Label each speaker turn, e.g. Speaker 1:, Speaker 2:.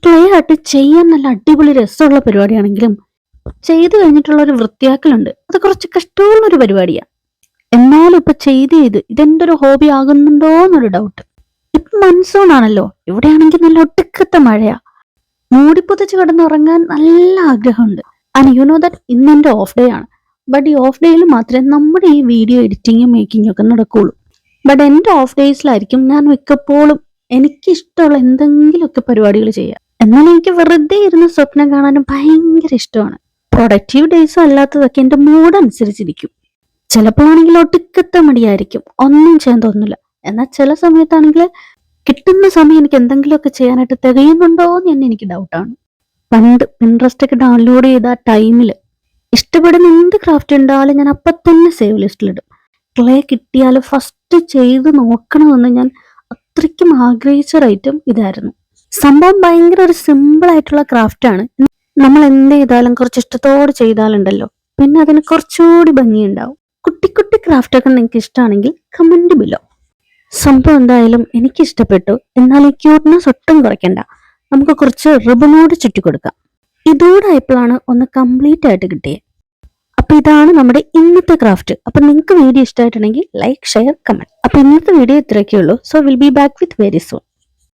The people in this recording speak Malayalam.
Speaker 1: ക്ലേ ആർട്ട് ചെയ്യാൻ നല്ല അടിപൊളി രസമുള്ള പരിപാടിയാണെങ്കിലും ചെയ്തു കഴിഞ്ഞിട്ടുള്ള ഒരു വൃത്തിയാക്കലുണ്ട്, അത് കുറച്ച് കഷ്ടമുള്ള ഒരു പരിപാടിയാണ്. എന്നാലും ഇപ്പൊ ചെയ്ത് ഇതെന്റെ ഒരു ഹോബി ആകുന്നുണ്ടോ എന്നൊരു ഡൗട്ട്. ഇപ്പൊ മൺസൂൺ ആണല്ലോ, ഇവിടെയാണെങ്കിൽ നല്ല ഒടുക്കത്തെ മഴയാ. മൂടിപ്പൊതിച്ച് കിടന്നുറങ്ങാൻ നല്ല ആഗ്രഹമുണ്ട്. ആൻഡ് യു നോ ദാറ്റ് ഇന്ന് എന്റെ ഓഫ് ഡേ ആണ്. ബട്ട് ഈ ഓഫ് ഡേയിൽ മാത്രമേ നമ്മുടെ ഈ വീഡിയോ എഡിറ്റിങ്ങും മേക്കിങ്ങും ഒക്കെ നടക്കുകയുള്ളൂ. ബട്ട് എന്റെ ഓഫ് ഡേയ്സിലായിരിക്കും ഞാൻ മിക്കപ്പോഴും എനിക്കിഷ്ടമുള്ള എന്തെങ്കിലുമൊക്കെ പരിപാടികൾ ചെയ്യാം. എന്നാൽ എനിക്ക് വെറുതെ ഇരുന്ന് സ്വപ്നം കാണാനും ഭയങ്കര ഇഷ്ടമാണ്. പ്രൊഡക്റ്റീവ് ഡേയ്സും അല്ലാത്തതൊക്കെ എന്റെ മൂഡ് അനുസരിച്ചിരിക്കും. ചിലപ്പോഴാണെങ്കിൽ ഒടുക്കത്തെ മടിയായിരിക്കും, ഒന്നും ചെയ്യാൻ തോന്നില്ല. എന്നാൽ ചില സമയത്താണെങ്കിൽ കിട്ടുന്ന സമയം എനിക്ക് എന്തെങ്കിലുമൊക്കെ ചെയ്യാനായിട്ട് തികയുന്നുണ്ടോ എന്ന് തന്നെ എനിക്ക് ഡൗട്ടാണ്. പണ്ട് പിൻട്രസ്റ്റ് ഒക്കെ ഡൗൺലോഡ് ചെയ്ത ആ ടൈമിൽ ഇഷ്ടപ്പെടുന്ന എന്ത് ക്രാഫ്റ്റ് ഉണ്ടായാലും ഞാൻ അപ്പം തന്നെ സേവ് ലിസ്റ്റിലിടും. ക്ലേ കിട്ടിയാൽ ഫസ്റ്റ് ചെയ്ത് നോക്കണമെന്ന് ഞാൻ അത്രയ്ക്കും ആഗ്രഹിച്ച ഒരു ഐറ്റം ഇതായിരുന്നു. സംഭവം ഭയങ്കര ഒരു സിമ്പിൾ ആയിട്ടുള്ള ക്രാഫ്റ്റ് ആണ്. നമ്മൾ എന്ത് ചെയ്താലും കുറച്ച് ഇഷ്ടത്തോടെ ചെയ്താലുണ്ടല്ലോ, പിന്നെ അതിന് കുറച്ചുകൂടി ഭംഗിയുണ്ടാവും. കുട്ടി കുട്ടി ക്രാഫ്റ്റ് ഒക്കെ നിങ്ങൾക്ക് ഇഷ്ടമാണെങ്കിൽ കമന്റ് ബിലോ. സംഭവം എന്തായാലും എനിക്ക് ഇഷ്ടപ്പെട്ടു. എന്നാൽ ഈ ക്യൂട്ട്നെസ് ഒട്ടും കുറയ്ക്കണ്ട, നമുക്ക് കുറച്ച് റിബണോട് ചുറ്റി കൊടുക്കാം. ഇതോടെ ആയപ്പോഴാണ് ഒന്ന് കംപ്ലീറ്റ് ആയിട്ട് കിട്ടിയത്. അപ്പൊ ഇതാണ് നമ്മുടെ ഇന്നത്തെ ക്രാഫ്റ്റ്. അപ്പൊ നിങ്ങൾക്ക് വീഡിയോ ഇഷ്ടമായിട്ടുണ്ടെങ്കിൽ ലൈക്ക്, ഷെയർ, കമന്റ്. അപ്പൊ ഇന്നത്തെ വീഡിയോ ഇത്രയൊക്കെ ഉള്ളൂ. So will be back with very soon.